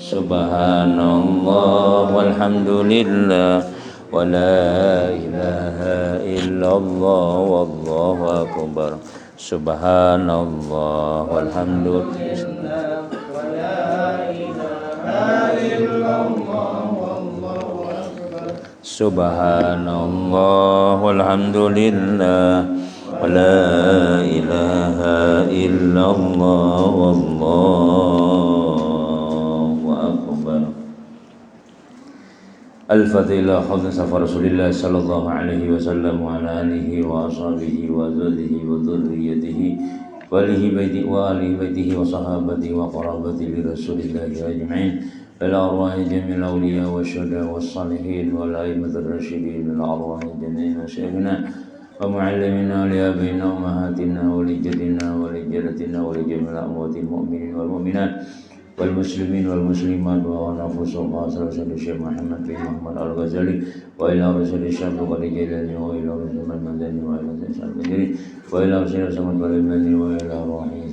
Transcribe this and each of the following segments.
Subhanallah walhamdulillah wa la ilaha illallah wallahu akbar. Subhanallah walhamdulillah wa la ilaha illallah wallahu akbar. Subhanallah walhamdulillah wa la ilaha illallah wallahu akbar. Al-Fatilah Khawdun Safa Rasulillah sallallahu alaihi wasallam wa ala alihi wa ashabihi wa azwajihi wa dhurriyyatihi wa alihi baiti wa alihi baitihi wa sahabatihi wa qarabatihi li Rasulillahi ajma'in ila arwahi jamil awliya wa syuhada wa salihin wa la'immatir rasyidin ila arwahi jami'in wa syekhina wa mu'allimina li abaina wa mahatina wa li jadina wa li jadatina wa li jamil amwatil mu'minin wal mu'minat wal muslimin wal muslimat wa nafusul qasar Syekh Muhammad bin Muhammad Al-Ghazali wa ila rasul Syekh Qadi Jalani wa ila rasul Madani wa ila Syekh Al-Ghazali wa ila rasul Samad Al-Madani wa ila ruhi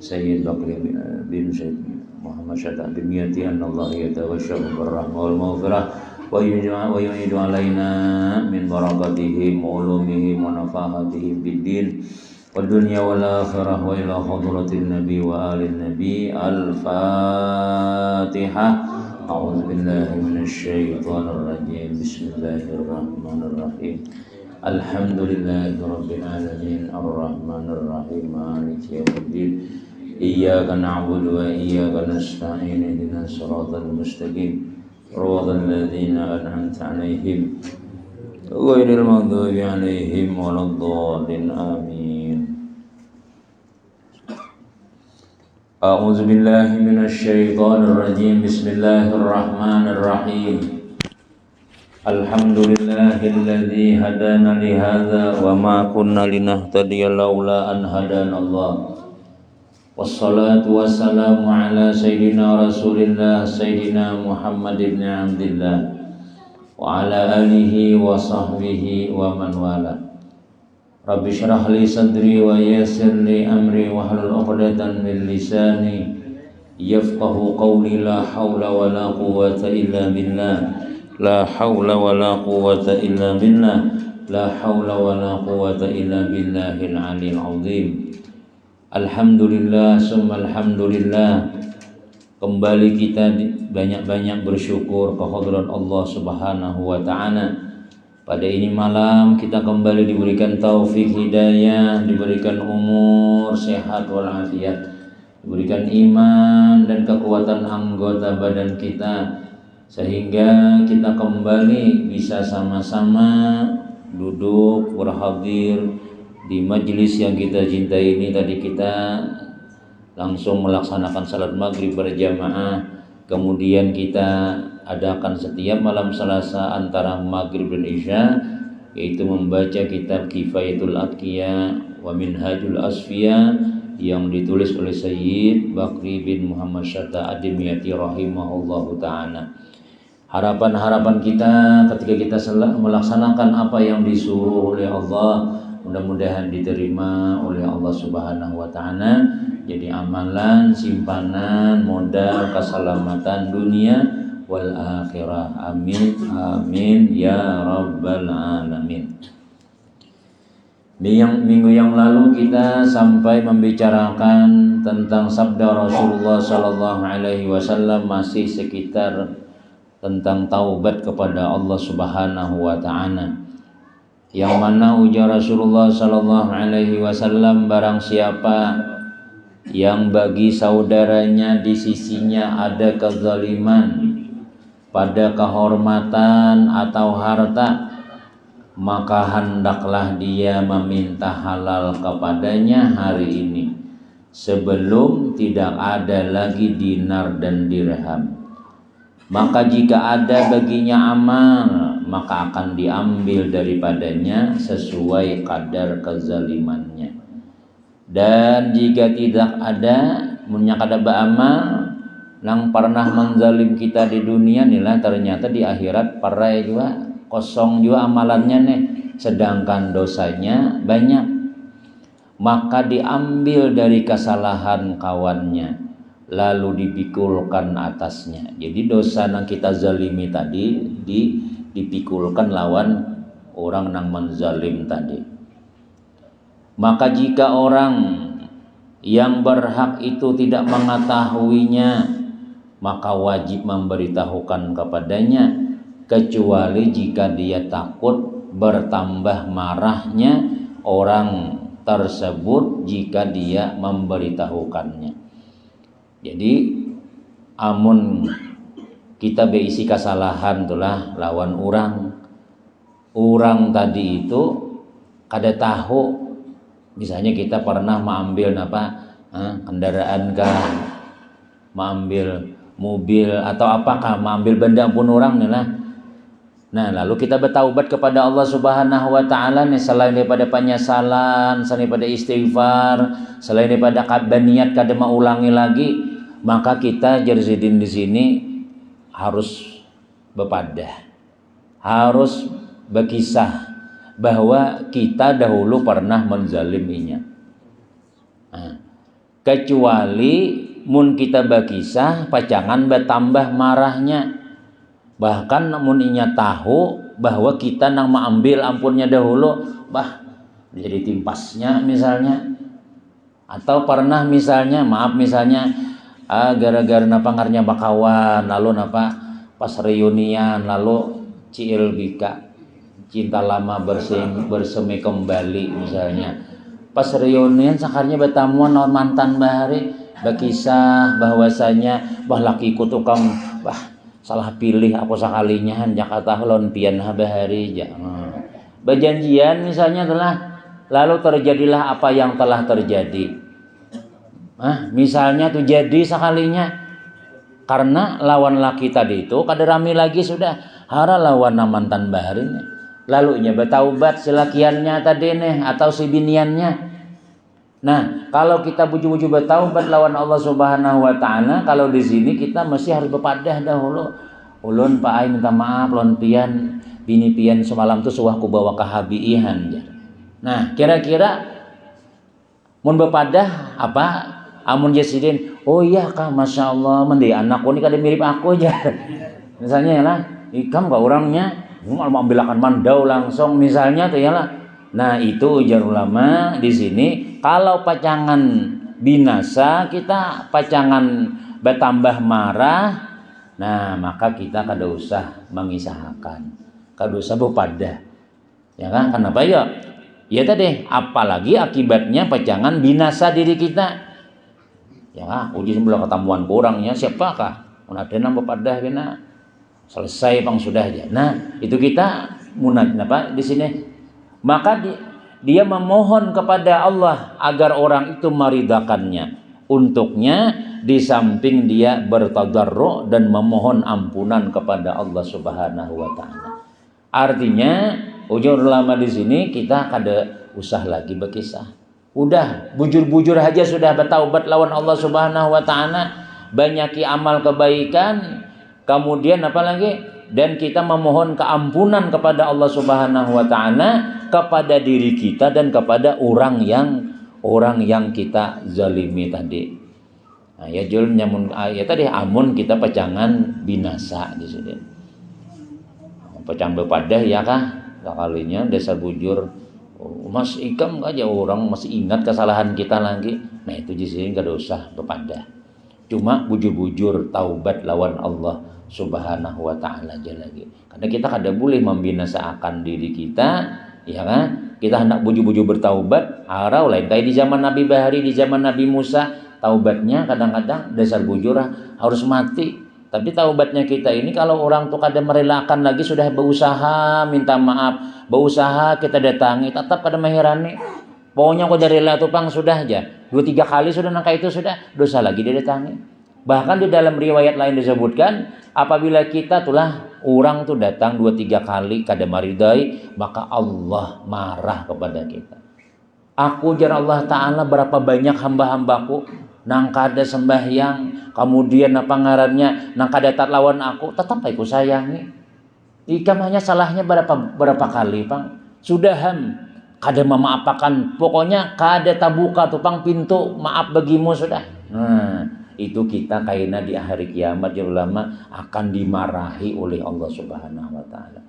Sayyid Bakri bin Sayyid Muhammad Syata bin Miyati anna Allah yatawassalu birrahmah wal maghfirah wa yu'idu alaina min barakatihim wa ulumihim wa nafahatihim bid-din والدنيا والآخرة وإلى حضرة النبي وآل النبي. الفاتحة. أعوذ بالله من الشيطان الرجيم. بسم الله الرحمن الرحيم. الحمد لله رب العالمين الرحمن الرحيم مالك يوم الدين إياك نعبد وإياك نستعين اهدنا الصراط المستقيم صراط الذين أنعمت عليهم غير المغضوب عليهم ولا الضالين آمين. أعوذ بالله من الشيطان الرجيم. بسم الله الرحمن الرحيم. الحمد لله الذي هدانا لهذا وما كنا لنهتدي لولا أن هدانا الله والصلاة والسلام على سيدنا رسول الله سيدنا محمد بن عبد الله وعلى آله وصحبه ومن والاه. Rabbi syrah li sadri wa yassir li amri wahlul 'uqdatam min lisani yafqahu qawli. La haula wa la quwwata illa billah. La haula wa la quwwata illa billah. La haula wa la quwwata illa billahil 'aliyyil 'azim. Alhamdulillah summa alhamdulillah. Kembali kita banyak-banyak bersyukur ke hadrat Allah Subhanahu wa ta'ala. Pada ini malam kita kembali diberikan taufik hidayah, diberikan umur, sehat walafiat, diberikan iman dan kekuatan anggota badan kita, sehingga kita kembali bisa sama-sama duduk berhadir di majelis yang kita cintai ini. Tadi kita langsung melaksanakan salat maghrib berjamaah, kemudian kita adakan setiap malam Selasa antara maghrib dan isya, yaitu membaca kitab Kifayatul Atqiya wa Minhajul Asfiya yang ditulis oleh Sayyid Bakri bin Muhammad Syata Ad-Dimyati rahimahullahu ta'ala. Harapan-harapan kita ketika kita melaksanakan apa yang disuruh oleh Allah, mudah-mudahan diterima oleh Allah Subhanahu wa ta'ala, jadi amalan, simpanan, modal keselamatan dunia wal akhirah. Amin amin ya rabbal alamin. Minggu yang lalu kita sampai membicarakan tentang sabda Rasulullah sallallahu alaihi wasallam, masih sekitar tentang taubat kepada Allah Subhanahu wa ta'ala, yang mana ujar Rasulullah sallallahu alaihi wasallam, barang siapa yang bagi saudaranya di sisinya ada kezaliman pada kehormatan atau harta, maka hendaklah dia meminta halal kepadanya hari ini sebelum tidak ada lagi dinar dan dirham. Maka jika ada baginya amal, maka akan diambil daripadanya sesuai kadar kezalimannya. Dan jika tidak ada, punya kada beramal yang pernah menzalim kita di dunia inilah, ternyata di akhirat parai juga, kosong juga amalannya nih, sedangkan dosanya banyak. Maka diambil dari kesalahan kawannya, lalu dipikulkan atasnya. Jadi dosa yang kita zalimi tadi dipikulkan lawan orang yang menzalim tadi. Maka jika orang yang berhak itu tidak mengetahuinya, maka wajib memberitahukan kepadanya, kecuali jika dia takut bertambah marahnya orang tersebut jika dia memberitahukannya. Jadi amun kita berisi kesalahan itulah lawan orang tadi itu kada tahu, misalnya kita pernah mengambil kendaraan kah, mengambil mobil atau apakah, mengambil benda pun orang nih lah. Nah, lalu kita bertaubat kepada Allah Subhanahu wa taala nih, selain daripada penyesalan, selain daripada istighfar, selain daripada niat kada mau ulangi lagi, maka kita Jerzidin di sini harus berpadah, harus berkisah bahwa kita dahulu pernah menzaliminya. Nah, kecuali mun kita berkisah pacangan bertambah marahnya, bahkan namun inya tahu bahwa kita nang mengambil ampunnya dahulu, jadi timpasnya misalnya, atau pernah misalnya gara-gara ngarnya bakawan, lalu pas reunian, lalu ciil bika cinta lama bersemi kembali misalnya, pas reunian sakarnya bertamuan lawan mantan bahari, berkisah bahwasanya lakiku tukang salah pilih aku sekalinya Jakarta lawan pian bahari berjanjian misalnya lalu terjadilah apa yang telah terjadi. Misalnya tuh jadi sekalinya karena lawan laki tadi itu kada rame lagi sudah hara lawan mantan bahari nih. Lalu nya bertaubat si lakiannya tadi nih atau si biniannya. Nah, kalau kita buju-buju bertaubat lawan Allah Subhanahu wa taala, kalau di sini kita mesti harus berpadah dahulu. Ulun Pak Ai minta maaf lawan pian, bini pian semalam tuh suah ku bawa ke habiihan. Nah, kira-kira mun berpadah apa? Amun Jesidin, oh iya kah, masya Allah, mending anakku ini kada mirip aku aja. Misalnya ya lah, ikam gak orangnya, mau ambilakan mandau langsung misalnya tuh ya lah. Nah itu ujar ulama di sini, kalau pacangan binasa kita pacangan bertambah marah, nah maka kita kada usah mengisahkan, kada usah berpadah, ya kan? Kenapa ya? Ya tadi, apalagi akibatnya pacangan binasa diri kita. Ya, uji sebelah ketemuan kurangnya siapakah? Ada nambah berpadah kena selesai bang sudah aja. Nah itu kita munad di sini. Maka dia memohon kepada Allah agar orang itu meridakannya. Untuknya di samping dia bertadarru dan memohon ampunan kepada Allah Subhanahu wa taala. Artinya ujur ulama di sini kita kada usah lagi berkisah. Udah bujur-bujur aja sudah bertaubat lawan Allah Subhanahu wa taala, banyaki amal kebaikan, kemudian apalagi dan kita memohon keampunan kepada Allah Subhanahu wa taala kepada diri kita dan kepada orang yang kita zalimi tadi. Nah, ya jul nyamun ya tadi amun kita pacangan binasa di sini. Pacang berpadah ya kah? Kalinya desa bujur Mas Ikam aja orang masih ingat kesalahan kita lagi. Nah itu di sini gak ada usah berpadah. Cuma bujur-bujur taubat lawan Allah Subhanahu wa taala aja lagi. Karena kita kada boleh membinasakan diri kita, ya kan? Kita hendak bujur-bujur bertaubat, harau lain kayak di zaman Nabi Bahari, di zaman Nabi Musa, taubatnya kadang-kadang dasar bujur harus mati. Tapi taubatnya kita ini kalau orang tuh kada merelakan lagi sudah berusaha minta maaf, berusaha kita datangi tetap kada mahirani. Pokoknya kau dari rela tuh pang sudah aja 2-3 kali sudah nangka itu sudah dosa lagi dia datangi. Bahkan di dalam riwayat lain disebutkan apabila kita tulah orang tuh datang 2-3 kali kada maridai maka Allah marah kepada kita. Aku jar Allah Ta'ala berapa banyak hamba-hambaku nang kada sembahyang, kemudian apa ngarannya nang kada taat lawan aku, tetap aku sayangi. Ikam hanya salahnya berapa kali, Pang? Sudahan kada memaapakan, pokoknya kada tabuka tuh Pang pintu maaf bagimu sudah. Nah, itu kita kaina di hari kiamat ya ulama akan dimarahi oleh Allah Subhanahu wa taala.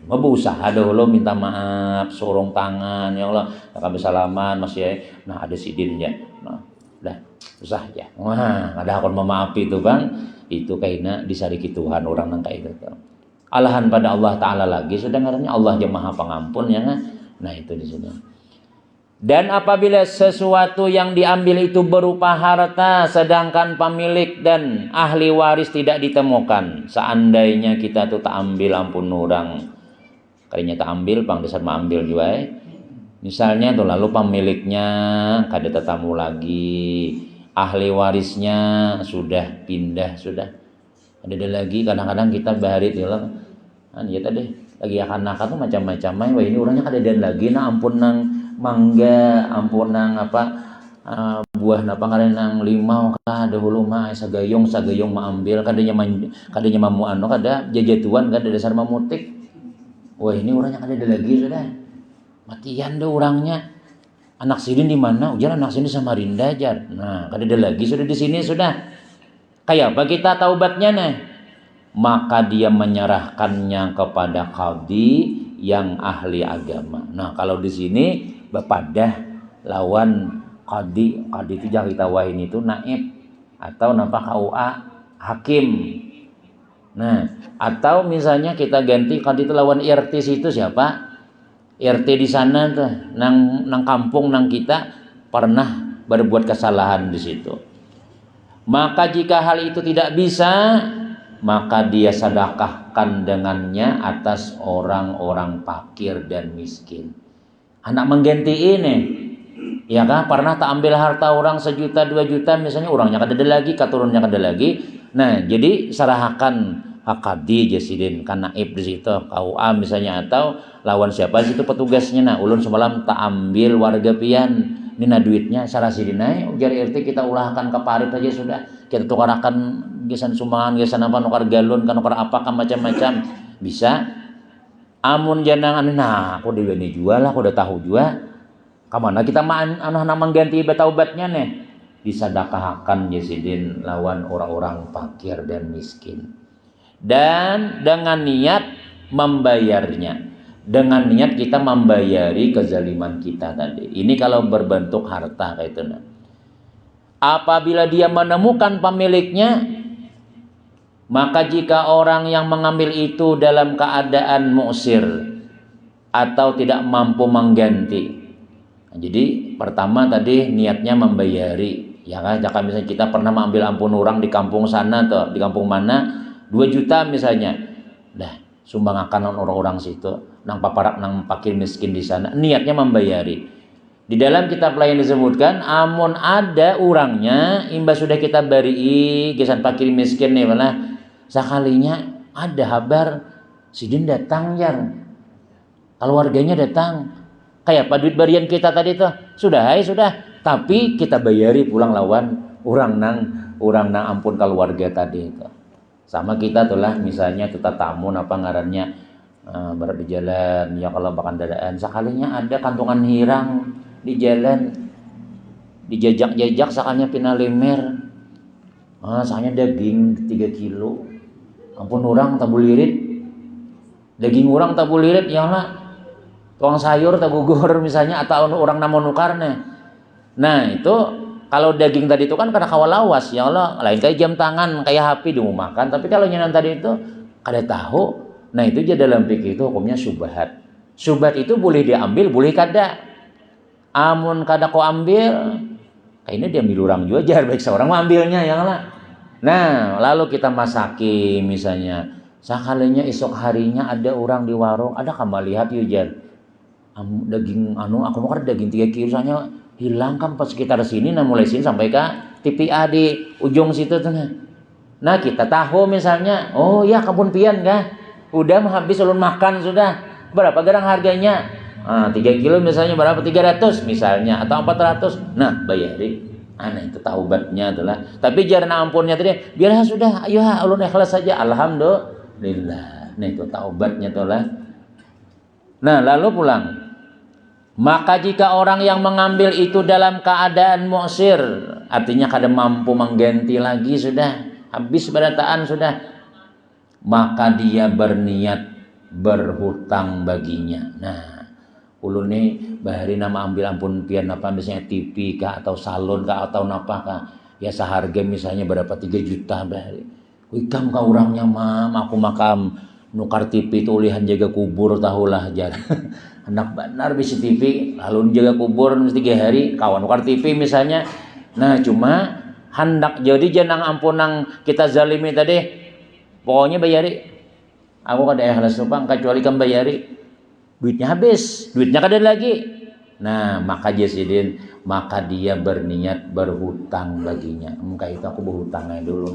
Nah, berusaha dahulu minta maaf, sorong tangan ya Allah, kami salaman masih ya. Nah, ada sidinnya. Nah, dah susah ya. Wah, ada akan memaafi itu Bang. Itu kaina disariki Tuhan orang nang kayak itu. Alahan pada Allah taala lagi sudah ngarannya Allah yang Maha Pengampun ya. Nah, itu di sini. Dan apabila sesuatu yang diambil itu berupa harta sedangkan pemilik dan ahli waris tidak ditemukan, seandainya kita tuh tak ambil ampun orang kalinya tak ambil bang dasar ambil juga misalnya tuh lalu pemiliknya kada tetamu lagi, ahli warisnya sudah pindah, sudah ada lagi kadang-kadang kita barit ya lah kan ya tadi lagi akan tuh macam-macam wah ini orangnya kada dan lagi nah ampun nang mangga ampun nang buah napa ngaran nang limau kada hulu mah sagayong maambil kadanya mamu anu kada jajatuan kada dasar mamutik. Wah ini orangnya kada ada lagi sudah matian deh orangnya. Anak sidin di mana? Ujar anak sidin sama Rinda jar. Nah kada ada lagi sudah di sini sudah. Kayak apa kita taubatnya nih? Maka dia menyerahkannya kepada qadhi yang ahli agama. Nah kalau di sini bapadah lawan qadhi itu jangan kita wahin itu naib atau napa KUA hakim. Nah atau misalnya kita ganti qadhi itu lawan RT situ siapa? RT di sana tuh nang kampung nang kita pernah berbuat kesalahan di situ. Maka jika hal itu tidak bisa, maka dia sedekahkan dengannya atas orang-orang fakir dan miskin. Anak mengganti ini, ya kan? Pernah tak ambil harta orang 1 juta 2 juta, misalnya orangnya kada ada lagi, keturunannya kada ada lagi. Nah, jadi serahkan hakadi jasidin kan naib di situ, KUA misalnya atau lawan siapa situ petugasnya. Nah, ulun semalam tak ambil warga pian. Ini nah duitnya sarasidina ujar RT kita ulahkan ke parit aja sudah. Kita tukarakan gesan sumbangan, gesan apa nukar galon, kan nukar apa kan macam-macam. Bisa. Amun jangan nah aku diwene jual lah, aku udah tahu juga. Kamana kita anak mengganti betaubatnya nih. Disedekahkan jasidin lawan orang-orang fakir dan miskin. Dan dengan niat membayarnya. Dengan niat kita membayari kezaliman kita tadi. Ini kalau berbentuk harta kayak itu. Apabila dia menemukan pemiliknya, maka jika orang yang mengambil itu dalam keadaan mu'sir atau tidak mampu mengganti. Nah, jadi pertama tadi niatnya membayari. Ya kan, jika misalnya kita pernah mengambil ampun orang di kampung sana atau di kampung mana 2 juta misalnya. Dah sumbangakan orang-orang situ. Nang paparak nang fakir miskin di sana niatnya membayari. Di dalam kitab lain disebutkan amun ada orangnya imbas sudah kita bari gesan fakir miskin nih malah sekalinya ada kabar sidin datang jar keluarganya datang kayak apa duit barian kita tadi tuh sudah tapi kita bayari pulang lawan orang nang ampun keluarga tadi itu. Sama kita tuh lah misalnya tetap tamu apa ngarannya berat di jalan ya kalau bahkan dadaan sekalinya ada kantongan hirang di jalan dijajak-jajak sekalinya pinalimer soalnya daging 3 kilo ampun orang tabulirit daging orang tabulirit ya lah tuang sayur tagugur misalnya atau orang namun nukarnya. Nah itu kalau daging tadi itu kan karena kawalawas ya Allah lain kayak jam tangan kayak HP dimakan, tapi kalau nyenan tadi itu kada tahu. Nah itu aja dalam fikih itu hukumnya syubhat. Syubhat itu boleh diambil, boleh kada. Amun kada kau ambil, kayaknya diambil orang juga jar baik seorang ambilnya ya lah. Nah lalu kita masaki misalnya, sekalinya esok harinya ada orang di warung, ada kamu lihat yuk jar. Daging aku mau kada daging 3 kilo soalnya hilang kan pas sekitar sini, nah mulai sini sampai ke TPA di ujung situ tuh. Nah kita tahu misalnya, oh ya kampun pian kah? Udah habis ulun makan sudah. Berapa gerang harganya? 3 kilo misalnya berapa? 300 misalnya atau 400. Nah, bayari. Nah, itu taubatnya adalah. Tapi jarang ampunnya tadi, biarlah sudah, ayo ulun ikhlas saja. Alhamdulillah. Nah, itu taubatnya itulah. Nah, lalu pulang. Maka jika orang yang mengambil itu dalam keadaan mu'sir, artinya kada mampu mengganti lagi, sudah habis berataan sudah, maka dia berniat berhutang baginya. Nah, ulun nih bahari nama ambil ampun pian apa misalnya TV kah atau salon kah atau napa kah, ya seharga misalnya berapa 3 juta bahari. Ikam kau orangnya mam, aku makam nukar TV itu ulihan jaga kubur tahulah jar. Anak benar bisa TV lalu jaga kubur mesti 3 hari kawan nukar TV misalnya. Nah cuma hendak jadi janang ampunang kita zalimi tadi, pokoknya bayari. Aku kada ikhlas nupang kecuali kan bayari. Duitnya habis, duitnya kada lagi. Nah maka jasidin, maka dia berniat berhutang baginya. Muka itu aku berhutangnya dulu.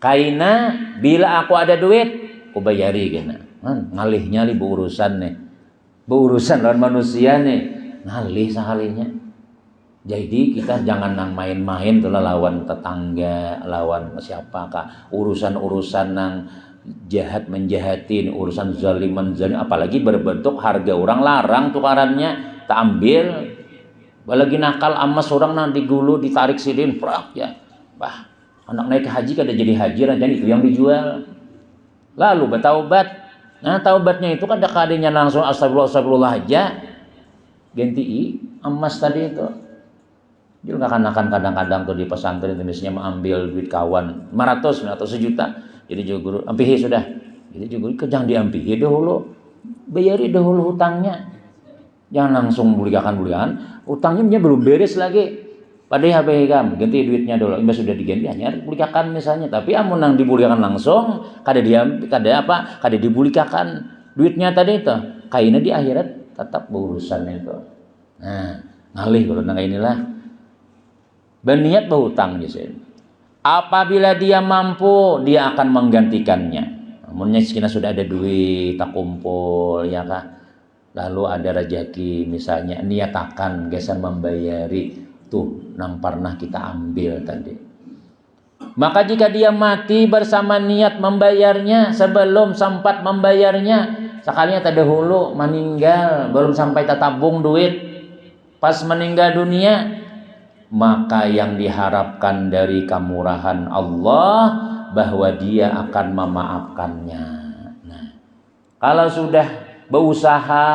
Kaina bila aku ada duit, aku bayari kena. Ngalihnya li berurusan nih. Berurusan lawan manusia nih. Ngalih sekalinya. Jadi kita jangan nang main-main tuh lawan tetangga, lawan siapakah. Urusan-urusan nang jahat menjahatin, urusan zaliman zalim, apalagi berbentuk harga orang larang tukarannya, tak ambil. Apalagi nakal amas orang nang digulu ditarik sidin, prak ya. Bah, anak naik haji kada jadi haji dan itu yang dijual. Lalu bertaubat. Nah taubatnya itu kan kadinya langsung astagfirullah aja. Ganti emas tadi itu. Jadi akan kadang-kadang tuh di pesantren misalnya mengambil duit kawan 500 atau 1 juta. Jadi juga guru ampihi sudah. Jadi juga guru jangan diampihi dahulu. Bayari dahulu hutangnya. Jangan langsung bulikan. Hutangnya belum beres lagi. Padahal HP kamu ganti duitnya dulu. Imbas sudah diganti hanya bulikan misalnya. Tapi amun nang dibulikan langsung kada dibulikan duitnya tadi itu. Kaina di akhirat tetap berurusan itu. Nah, ngalih kalau nang inilah. Berniat berhutang jasin. Apabila dia mampu, dia akan menggantikannya. Amunnya sekina sudah ada duit tak kumpul ya kah. Lalu ada rezeki misalnya niat akan gesan membayari tuh nang pernah kita ambil tadi. Maka jika dia mati bersama niat membayarnya sebelum sempat membayarnya, sekalinya terdahulu meninggal belum sampai tertabung duit, pas meninggal dunia, maka yang diharapkan dari kemurahan Allah bahwa dia akan memaafkannya. Nah, kalau sudah berusaha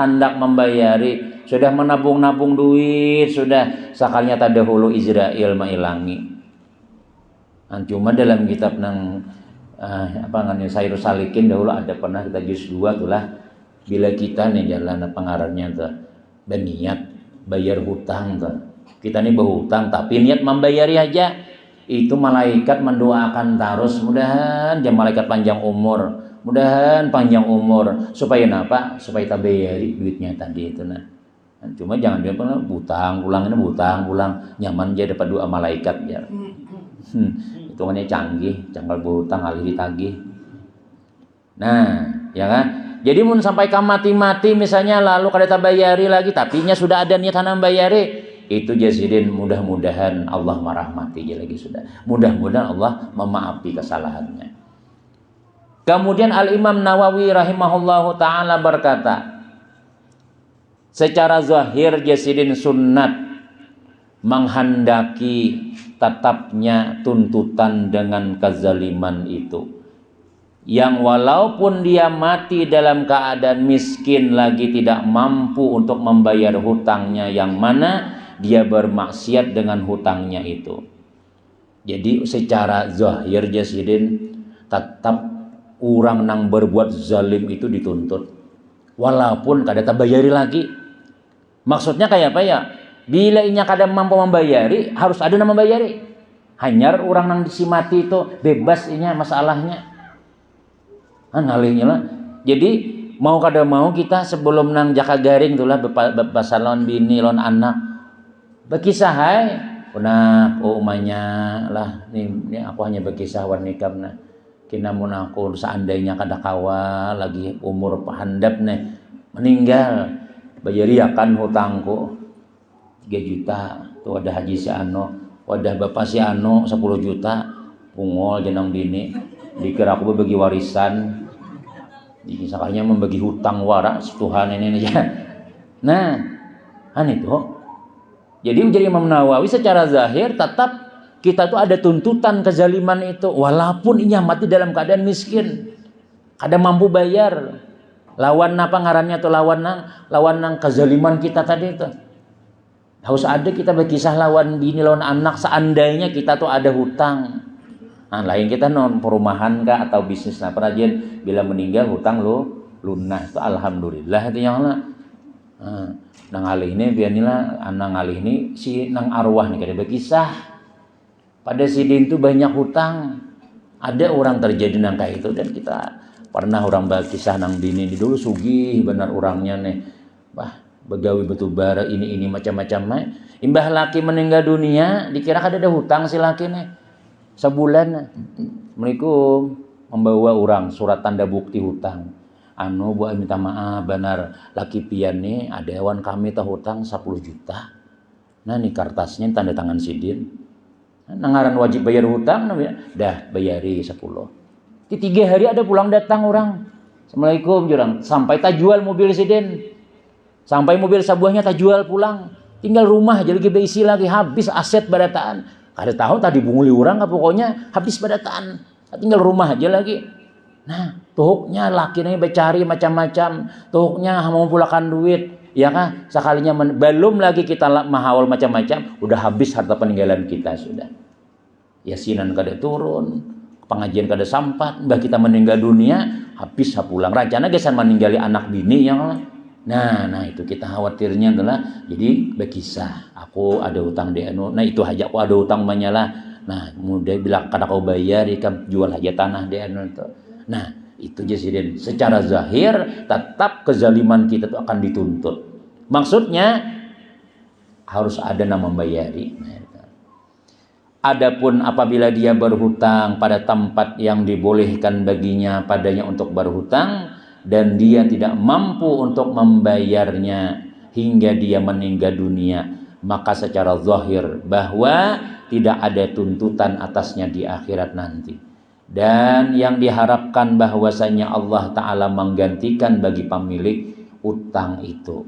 hendak membayari, sudah menabung-nabung duit, sudah sekalinya terdahulu Israel mailangi. Cuma dalam kitab nang Sairus Salikin dahulu ada pernah kita juz 2 tulah, bila kita nih jalan pengarangnya tuh berniat bayar hutang tuh. Kita nih berhutang tapi niat membayari aja, itu malaikat mendoakan terus mudahan dia malaikat panjang umur, mudahan panjang umur supaya apa? Supaya kita bayari duitnya tadi itu nah. Cuma jangan dia pernah butang pulang nyaman aja dapat doa malaikat ya. Hitungannya canggih berhutang alih ditagih. Nah, ya kan? Jadi mun sampai ka mati-mati misalnya lalu kada bayari lagi tapinya sudah ada niat hanam bayari, itu jasidin mudah-mudahan Allah merahmati aja lagi sudah. Mudah-mudahan Allah memaafi kesalahannya. Kemudian Al-Imam Nawawi rahimahullahu taala berkata, secara zahir jasidin sunnat menghendaki tetapnya tuntutan dengan kezaliman itu, yang walaupun dia mati dalam keadaan miskin lagi tidak mampu untuk membayar hutangnya, yang mana dia bermaksiat dengan hutangnya itu. Jadi secara zahir jasidin tetap orang nang berbuat zalim itu dituntut walaupun kada terbayari lagi. Maksudnya kayak apa ya? Bila inya kada mampu membayari, harus ada yang membayari. Hanyar orang nang disimati itu bebas inya masalahnya. Ngalihnya lah. Jadi mau kada mau kita sebelum nang jaka garing itulah bepasan lawan bini lawan anak. Berkisah hai, punah umanya lah ini aku hanya berkisah wan nikam nah. Kinamun aku seandainya kada kawa lagi umur pahandap nih meninggal, bayari akan hutangku 3 juta. Tuh ada haji si ano, wadah bapak si ano 10 juta, pungol jenang bini. Dikira aku bagi warisan. Jadi sakanya membagi hutang waras Tuhan ini aja. Nah, itu. Jadi menjadi Imam Nawawi secara zahir tetap kita tuh ada tuntutan kezaliman itu, walaupun ia mati dalam keadaan miskin, kada mampu bayar. Lawan apa ngarannya tuh, lawan nang kezaliman kita tadi itu. Harus ada kita berkisah lawan bini, lawan anak, seandainya kita tuh ada hutang. Nah, lain kita non perumahan kah atau bisnis, nah perajian bila meninggal hutang lo lunas itu alhamdulillah itu yang lah. Nang alih ini biarlah nang alih ini si nang arwah nih kada berkisah. Pada sidin itu banyak hutang. Ada orang terjadi nang kayak itu, dan kita pernah orang berkisah nang bini ini dulu sugih benar orangnya nih. Wah, begawi batubara ini macam-macam mah. Imbah laki meninggal dunia dikira kada ada hutang si laki nih. Sebulan. Assalamualaikum, membawa orang surat tanda bukti hutang. Bu minta maaf benar laki pian nih ada hewan kami tahu hutang 10 juta. Nah nih kertasnya tanda tangan sidin. Nangaran wajib bayar hutang, dah bayari 10. Di 3 hari ada pulang datang orang. Assalamualaikum jurang. Sampai tak jual mobil sidin. Sampai mobil sebuahnya tak jual pulang. Tinggal rumah aja lagi beisi lagi, habis aset badataan. Kada tahu tadi bunguli orang apa pokoknya habis badataan. Tinggal rumah aja lagi. Nah, tuhuknya lakinya becari macam-macam, tuhuknya mau pulakan duit, ya kan? Sekalinya belum lagi kita mahawal macam-macam, udah habis harta peninggalan kita sudah. Yasinan kada turun, pengajian kada sampat, mbah kita meninggal dunia, habis pulang. Rencana gesan meninggali anak bini yang nah itu kita khawatirnya adalah jadi berkisah. Aku ada hutang di anu, nah itu aja aku ada hutang banyak. Nah, mudah bilang kada kau bayar, ikan jual aja tanah di anu itu. Nah, itu jadi secara zahir tetap kezaliman kita itu akan dituntut. Maksudnya harus ada nama membayari. Adapun apabila dia berhutang pada tempat yang dibolehkan baginya padanya untuk berhutang dan dia tidak mampu untuk membayarnya hingga dia meninggal dunia, maka secara zahir bahwa tidak ada tuntutan atasnya di akhirat nanti. Dan yang diharapkan bahwasanya Allah Ta'ala menggantikan bagi pemilik utang itu.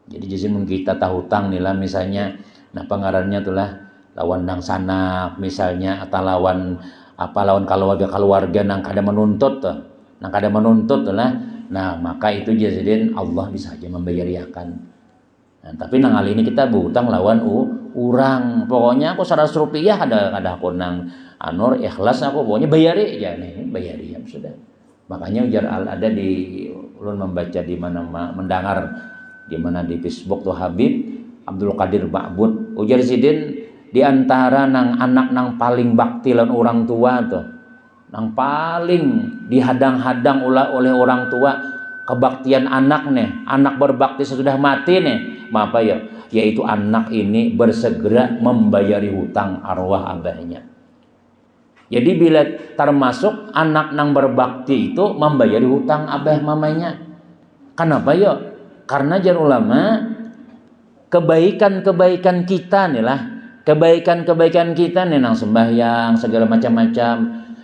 Jadi jisim kita tahu utang nih lah misalnya, nah pengarannya itulah lawan nang sanak misalnya, atau lawan keluarga nang kada menuntut tuh, nang kada menuntut lah. Nah maka itu jadiin Allah bisa aja membayariakan. Nah, tapi nang kali ini kita berhutang lawan urang, pokoknya aku 100 rupiah ada aku nang anur ikhlas aku pokoknya bayari aja nih, bayari ya sudah. Makanya ujar ada di ulun membaca di mana mendengar di mana di Facebook tuh Habib Abdul Qadir Ma'bud ujar sidin di antara nang anak nang paling bakti lan orang tua tuh, nang paling dihadang-hadang oleh orang tua kebaktian anak nih, anak berbakti sesudah mati nih, apa ya? Yaitu anak ini bersegera membayari hutang arwah abahnya. Jadi bila termasuk anak nang berbakti itu membayari hutang abah mamanya. Kenapa ya? Karena jar ulama kebaikan-kebaikan kita nih lah, kebaikan-kebaikan kita nih nang sembahyang segala macam-macam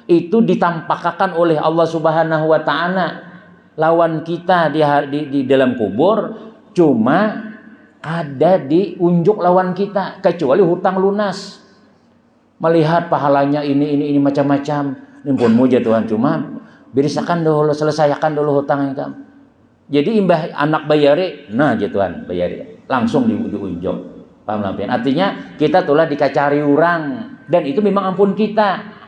itu ditampakkan oleh Allah Subhanahu wa taala lawan kita di dalam kubur, cuma ada diunjuk lawan kita kecuali hutang lunas. Melihat pahalanya ini macam-macam. Nimpun muja Tuhan, cuma berisakan dulu, selesaikan dulu hutang kamu. Jadi imbah anak bayari, nah aja Tuhan bayari, langsung diunjuk. Paham lah? Artinya kita tulah dikacari orang, dan itu memang ampun kita.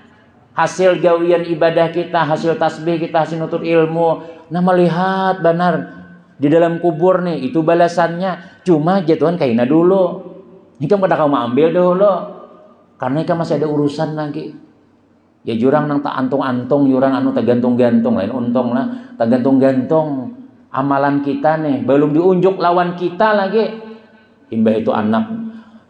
Hasil gawian ibadah kita, hasil tasbih kita, hasil nutur ilmu. Nah melihat benar di dalam kubur nih, itu balasannya. Cuma aja Tuhan kaina dulu. Ini kan pada kamu ambil dulu. Karena kan masih ada urusan lagi. Ya jurang nang tak antung-antung, jurang anu tak gantung-gantung, lain untung lah, tak gantung-gantung. Amalan kita nih belum diunjuk lawan kita lagi. Imbah itu anak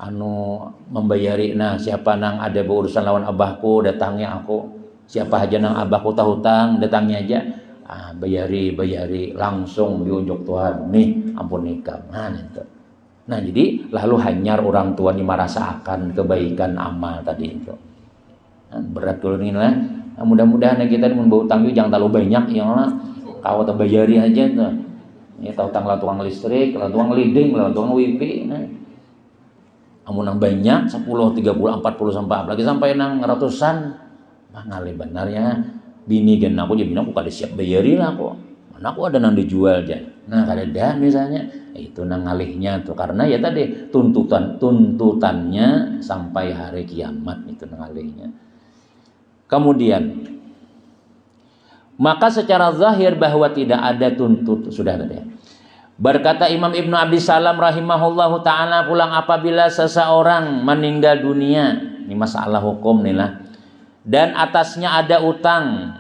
anu membayari, nah siapa nang ada berurusan lawan abahku datangnya aku. Siapa aja nang abahku tahu hutang datangnya aja. Bayari langsung diunjuk Tuhan. Nih ampun nikah. Nah jadi lalu hanyar orang tua ini merasakan kebaikan amal tadi itu. Nah, berat dulu ini lah. Nah, mudah-mudahan kita membawa utang jangan terlalu banyak yang lah. Kau terbayari aja tuh. Ya tahu tang tukang listrik, tukang leading, tukang wifi. Nah. Amun nang banyak 10, 30, 40 sampai apalagi sampai nang ratusan. Mah ngalih benar ya. Bini gen aku jadi aku kada siap bayari lah kok. Mana aku ada nang dijual aja. Nah, kada ada misalnya. Itu nang ngalihnya tuh karena ya tadi tuntutannya sampai hari kiamat itu nang ngalihnya. Kemudian maka secara zahir bahwa tidak ada sudah ada. Berkata Imam Ibnu Abi Salam rahimahullahu ta'ala pulang apabila seseorang meninggal dunia, ini masalah hukum nih lah, dan atasnya ada utang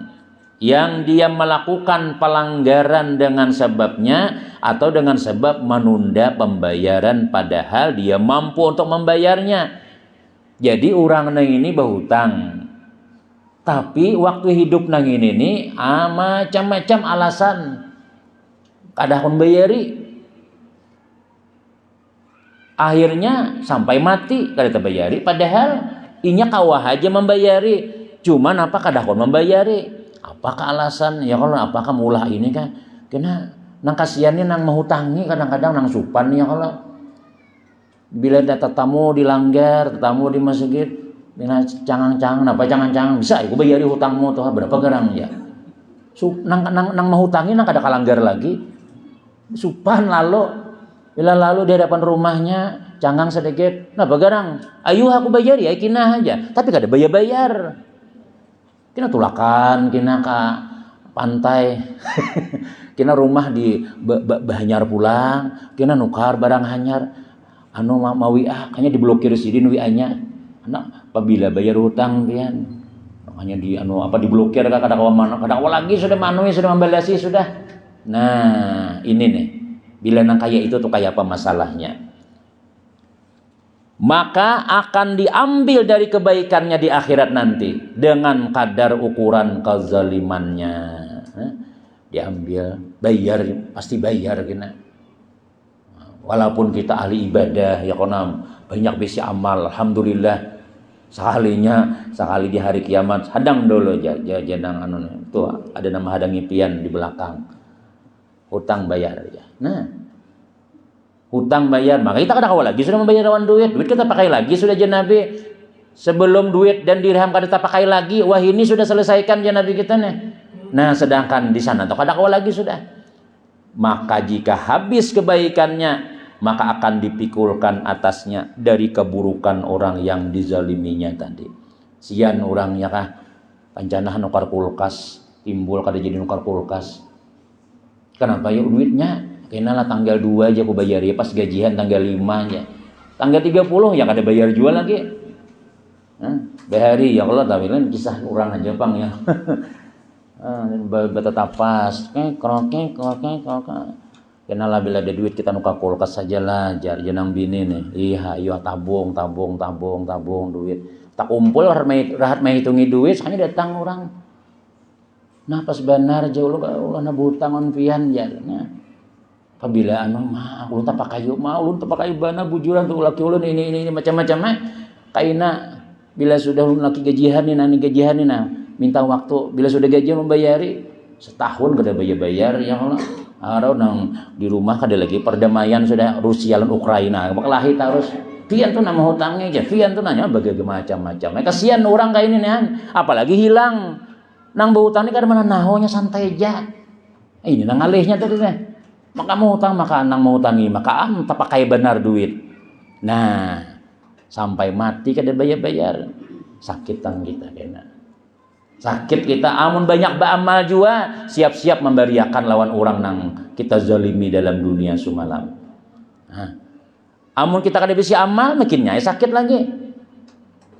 yang dia melakukan pelanggaran dengan sebabnya atau dengan sebab menunda pembayaran padahal dia mampu untuk membayarnya. Jadi orang nang ini berhutang, tapi waktu hidup nang ini macam-macam alasan kada membayari. Akhirnya sampai mati kada terbayari padahal inya kawah aja membayari. Cuman apa kada membayari? Apakah alasan? Ya kalau apakah mulah ini kan kena nang kasihannya nang menghutangi kadang-kadang nang supan ya kalau bila ada tetamu dilanggar, tetamu di masjid bina cangang-cangang apa cangang-cangang bisa aku bayari hutangmu tuh berapa garang ya. Nang menghutangi nang kada kalanggar lagi. Supan bila lalu di hadapan rumahnya canggang sedikit, nah bagarang, ayo aku bayar ya kina aja, tapi kada bayar, kina tulakan, kina ke pantai, kina rumah di bahanyar pulang, kina nukar barang hanyar, mawi kayaknya diblokir sidin nya, anak apabila bayar hutang pian, hanya diblokir kada kawa lagi sudah manui sudah membalasi sudah. Nah, ini nih. Bila nang kaya itu tuh kayak apa masalahnya? Maka akan diambil dari kebaikannya di akhirat nanti dengan kadar ukuran kezalimannya. Diambil, bayar, pasti bayar kena. Walaupun kita ahli ibadah ya konam, banyak bisi amal, alhamdulillah. Sekali di hari kiamat hadang dulu janang itu ada nama hadangi pian di belakang. Hutang bayar ya. Nah, hutang bayar, maka kita kada kawal lagi sudah membayar lawan duit kita pakai lagi sudah Nabi. Sebelum duit dan dirham kada kita pakai lagi, wah ini sudah selesaikan Nabi kita nih. Nah, sedangkan di sana tuh kada kawal lagi sudah. Maka jika habis kebaikannya, maka akan dipikulkan atasnya dari keburukan orang yang dizaliminya tadi. Sian orangnya kah pancana nukar kulkas, timbul kada jadi nukar kulkas. Kenapa ya duitnya? Kena lah tanggal 2 aja aku bayar ya pas gajian tanggal 5 aja. Tanggal 30 ya kada bayar jual lagi. Behari ya Allah tapi kan kisah orang aja Bang ya. Betetapas, kroke. Kena lah bila ada duit kita nukar kulkas saja lah jar jenang bini nih. Iya tabung duit. Tak kumpul rahat mai hitungi duit hanya datang orang. Nah pas benar jauh ulah nabutang on pian jalnya. Apabila ulun tak pakai ulun tak pakai bana bujuran tuh laki ulun ini macam-macam kaina bila sudah ulun laki gajian ni minta waktu bila sudah gajian membayari setahun kada bayar ya Allah. Arau nang di rumah kada lagi perdamaian sudah Rusia dan Ukraina. Maklahi terus pian tuh nama hutangnya aja. Pian tuh nanya bagaimana macam-macam. Kasihan orang kayak ini nih apalagi hilang. Nang berhutang ini kada mana nahonya santai aja. Ini nang alihnya tadi nih. Maka mau hutang maka nang mau hutangi maka tak pakai benar duit. Nah, sampai mati kada bayar. Sakit tang kita kena. Sakit kita amun banyak beramal juga siap-siap memberiakan lawan orang nang kita zalimi dalam dunia semalam. Nah, amun kita kada bisa amal makinnya sakit lagi.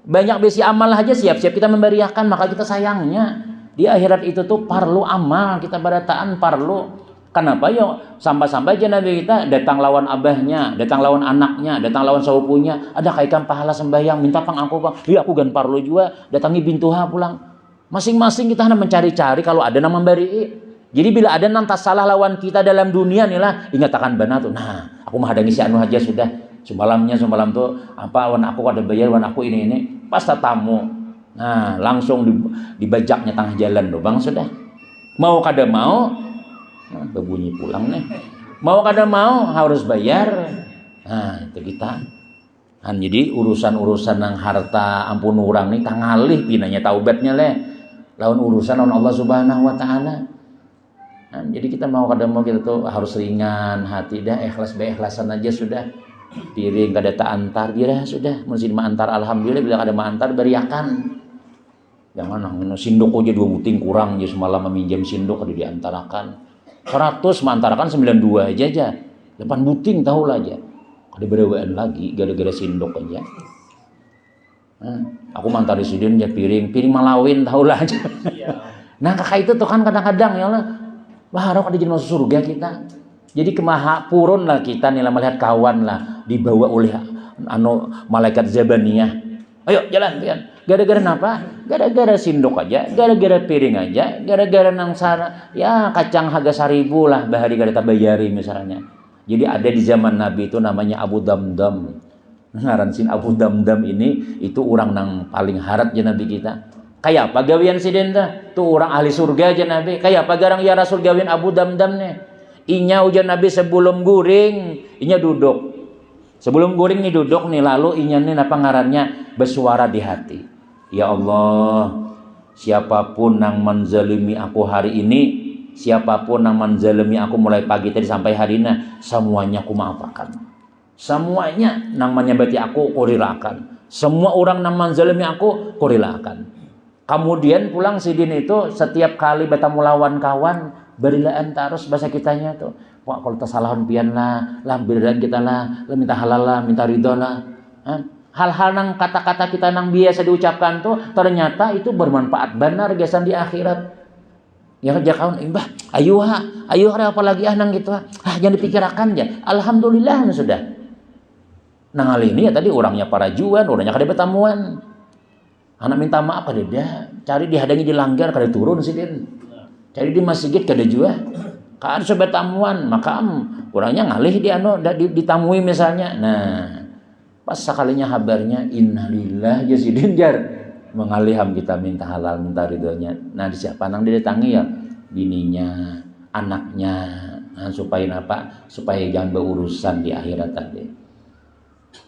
Banyak besi amal aja siap-siap kita memberiakan maka kita sayangnya. Di akhirat itu tuh perlu amal kita barataan perlu. Kenapa ya sampai aja Nabi kita datang lawan abahnya, datang lawan anaknya, datang lawan sepupunya, ada kaitan pahala sembahyang, minta pang aku bang, iya aku gan parlo juga, datangi bintuha pulang. Masing-masing kita hendak mencari-cari kalau ada yang memberi. Jadi bila ada nanti salah lawan kita dalam dunia nih lah, ingat akan benar tuh. Nah, aku menghadangi si anu aja sudah. Semalam tuh apa wan aku ada bayar wan aku ini pas tamu. Nah, langsung dibajaknya tengah jalan tuh bang sudah. Mau kada mau, berbunyi pulang nih. Mau kada mau harus bayar. Nah itu kita. Jadi urusan-urusan yang harta ampun orang nih tangalih pinanya taubatnya leh. Lawan urusan lawan Allah Subhanahu wa taala. Jadi kita mau kada mau kita tuh harus ringan hati dah, ikhlas ikhlasan aja sudah. Piring kada tak antar dia sudah. Mesti antar alhamdulillah, bila kada antar beriakan. Jangan sindok aja 2 buting kurang aja semalam meminjam sindok kada diantarakan. 100 mantarakan 92 aja. 8 buting tahulah aja. Ada berewaan lagi gara-gara sindok aja. Aku mantar di sudin ya piring malawin tahulah aja. Nah kakak itu tuh kan kadang-kadang ya Allah, baharap ada jadi masuk surga kita. Jadi kemaha purun lah kita nih lah melihat kawan lah dibawa oleh malaikat Zabaniyah. Ayo jalan pian. Gara-gara apa? Gara-gara sindok aja, gara-gara piring aja, gara-gara nang sana ya kacang harga 1000 lah bahari kada tabayari misalnya. Jadi ada di zaman Nabi itu namanya Abu Damdam. Ngaransin Abu Damdam ini itu orang nang paling harat ya Nabi kita. Kayak apa gawian si denda? Tuh orang ahli surga aja Nabi. Kayak apa garang ya Rasul gawian Abu Damdam nih? Inya ujian Nabi sebelum guring, inya duduk. Sebelum guring nih duduk nih lalu inya nih apa ngarannya bersuara di hati. Ya Allah, siapapun yang menzalimi aku hari ini, siapapun yang menzalimi aku mulai pagi tadi sampai hari ini, semuanya aku maafkan. Semuanya nang menyebati aku kurilakan. Semua orang nang menzalimi aku kurilakan. Kemudian pulang sidin itu setiap kali bertemu lawan kawan berilaan terus bahasa kitanya tuh. Wah kalau kesalahan pian lah berilaan kita lah minta halal lah, minta ridho lah. Hal-hal nang kata-kata kita nang biasa diucapkan tuh ternyata itu bermanfaat benar gesan di akhirat. Ya kerja kawan, mbah, ayo ada apa lagi nang gitu jangan dipikirkan ya. Alhamdulillah sudah. Nang hal ini ya tadi orangnya para juan, orangnya kada bertamuan. Anak minta maaf kada dia, cari dihadangi dilanggar kada turun sidin. Cari di masjid kada jua. Kan sobat tamuan, maka orangnya ngalih dia ditamui misalnya. Nah, pas sekalinya habarnya innalillah jasidin jar mengaliham kita minta halal minta ridhonya. Nah di siapa nang didatangi ya bininya anaknya supaya apa supaya jangan berurusan di akhirat tadi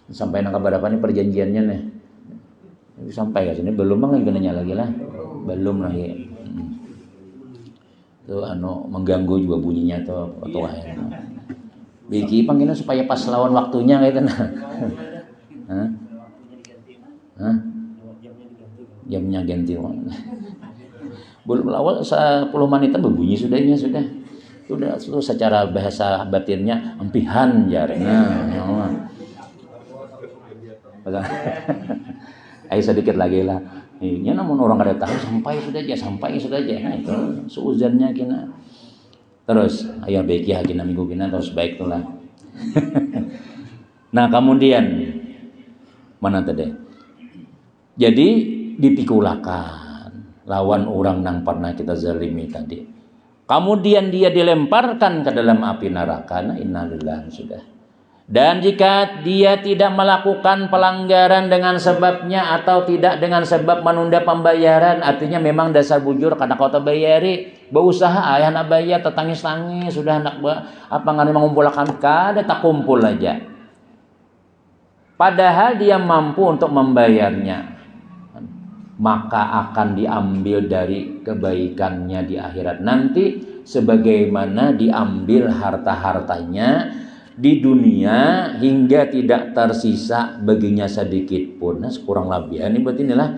sampai nang kabar apa nih perjanjiannya nih sampai ke sini belum bang lagi lah belum lagi tuh mengganggu juga bunyinya tuh atau Biki panggilnya supaya pas lawan waktunya gitu nah. Jamnya ganti belum awal 10 menitan berbunyi sudahnya sudah secara bahasa batinnya empihan jarena ayo sedikit lagi lah ini namun orang kada tahu sampai sudah aja nah, itu seuzannya kina terus ayo baik ya kina minggu kina terus baik tuh lah. Nah kemudian mana tadi jadi dipikulakan lawan orang yang pernah kita zalimi tadi. Kemudian dia dilemparkan ke dalam api neraka. Nah, innalillah sudah. Dan jika dia tidak melakukan pelanggaran dengan sebabnya atau tidak dengan sebab menunda pembayaran, artinya memang dasar bujur karena kau terbayari, berusaha ayah nak bayar tetangis-tangis sudah nak apa nggak mengumpulkan kada tak kumpul aja. Padahal dia mampu untuk membayarnya. Maka akan diambil dari kebaikannya di akhirat nanti sebagaimana diambil harta-hartanya di dunia hingga tidak tersisa baginya sedikit pun. Nah, kurang lebih ini berarti inilah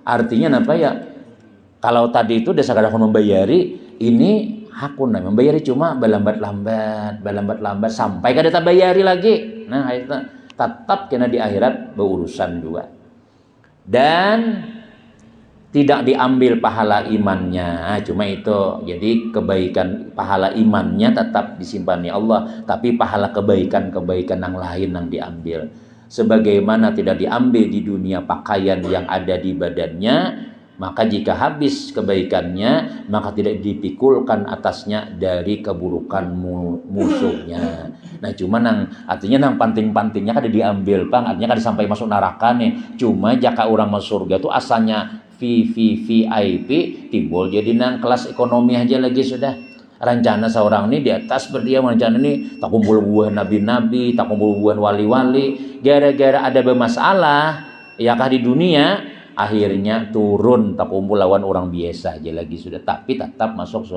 artinya apa ya? Kalau tadi itu dasar kada membayari, ini hakun membayari cuma berlambat sampai kada terbayari lagi. Nah, itu tetap kena di akhirat berurusan juga. Dan tidak diambil pahala imannya, cuma itu. Jadi kebaikan pahala imannya tetap disimpan ya Allah, tapi pahala kebaikan yang lain yang diambil. Sebagaimana tidak diambil di dunia pakaian yang ada di badannya, maka jika habis kebaikannya, maka tidak dipikulkan atasnya dari keburukan musuhnya. Nah cuma artinya panting-pantingnya kada diambil pang, artinya kada sampai masuk neraka nih. Cuma jika orang masuk surga itu asalnya VIP timbul jadi kelas ekonomi aja lagi sudah. Rencana seorang ini di atas berdiam, rencana ini tak kumpul buah nabi-nabi, tak kumpul buah wali-wali. Gara-gara ada bermasalah, yakah di dunia, akhirnya turun tak kumpul lawan orang biasa aja lagi sudah, tapi tetap masuk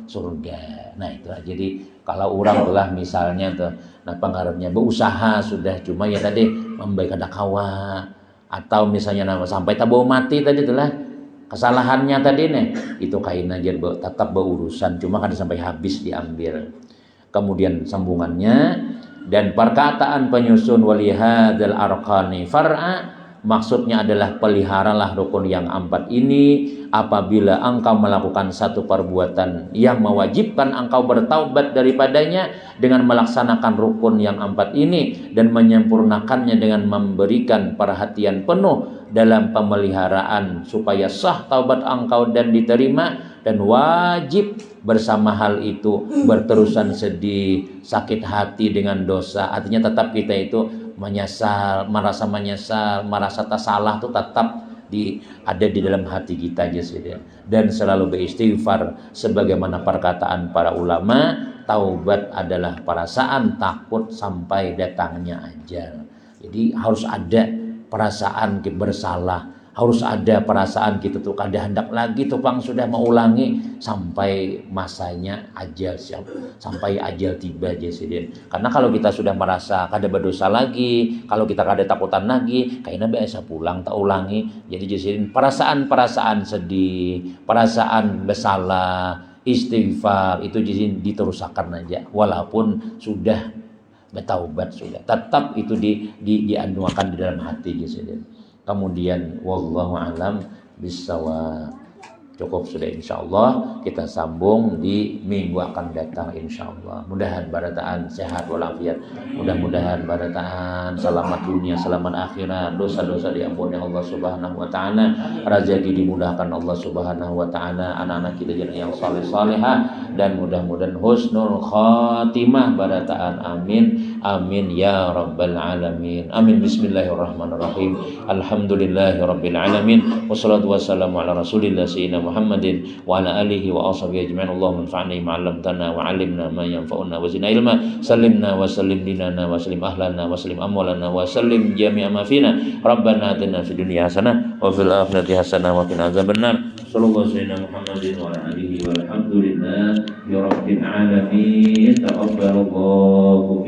surga. Nah itulah, jadi kalau orang telah misalnya tuh, nah pengaruhnya berusaha sudah, cuma ya tadi membaik ada kawa, atau misalnya nama sampai tak bawa mati tadi telah kesalahannya tadi nih, itu kain aja tetap berurusan, cuma kan sampai habis diambil. Kemudian sambungannya, dan perkataan penyusun walihadal arkani far'a, maksudnya adalah peliharalah rukun yang 4 ini apabila engkau melakukan satu perbuatan yang mewajibkan engkau bertaubat daripadanya dengan melaksanakan rukun yang 4 ini dan menyempurnakannya dengan memberikan perhatian penuh dalam pemeliharaan supaya sah taubat engkau dan diterima, dan wajib bersama hal itu berterusan sedih, sakit hati dengan dosa. Artinya tetap kita itu menyesal, merasa tak salah itu tetap ada di dalam hati kita aja sih, dan selalu beristighfar sebagaimana perkataan para ulama, taubat adalah perasaan takut sampai datangnya ajal. Jadi harus ada perasaan bersalah, harus ada perasaan kita tuh kada hendak lagi tukang sudah mau ulangi sampai masanya ajal, sampai ajal tiba aja sih. Karena kalau kita sudah merasa kada berdosa lagi, kalau kita kada takutan lagi, kayaknya biasa pulang tak ulangi. Jadi jadi perasaan sedih, perasaan bersalah, istighfar itu jadi diteruskan aja, walaupun sudah bertaubat sudah, tetap itu dianuakan di dalam hati gitu. Kemudian wallahu alam bissawab. Cukup sudah, insyaallah kita sambung di minggu akan datang insyaallah. Mudahan barataan sehat walafiat, mudah-mudahan barataan selamat dunia selamat akhirat, dosa-dosa diampuni Allah Subhanahu wa taala, rezeki dimudahkan Allah Subhanahu wa taala, anak-anak kita jadi yang saleh-salehah, dan mudah-mudahan husnul khatimah barataan. Amin amin ya rabbal alamin. Amin. Bismillahirrahmanirrahim. Alhamdulillahirabbil alamin. Wassalatu wassalamu ala Rasulillah sayyidina Muhammadin wa ala alihi wa ashabihi ajma'in. Allahumma anfa'na bima 'allamtana wa 'allimna ma yanfa'una wa zidna ilma. Sallimna wa sallim dinana wa sallim ahlana wa sallim amwalana wa sallim jami'a ma fina. Rabbana atina fid dunya hasanah wa fil akhirati hasanah wa qina adzabannar. Sallallahu sayyidina Muhammadin wa ala alihi walhamdulillahi rabbil alamin. Taqabbalallahu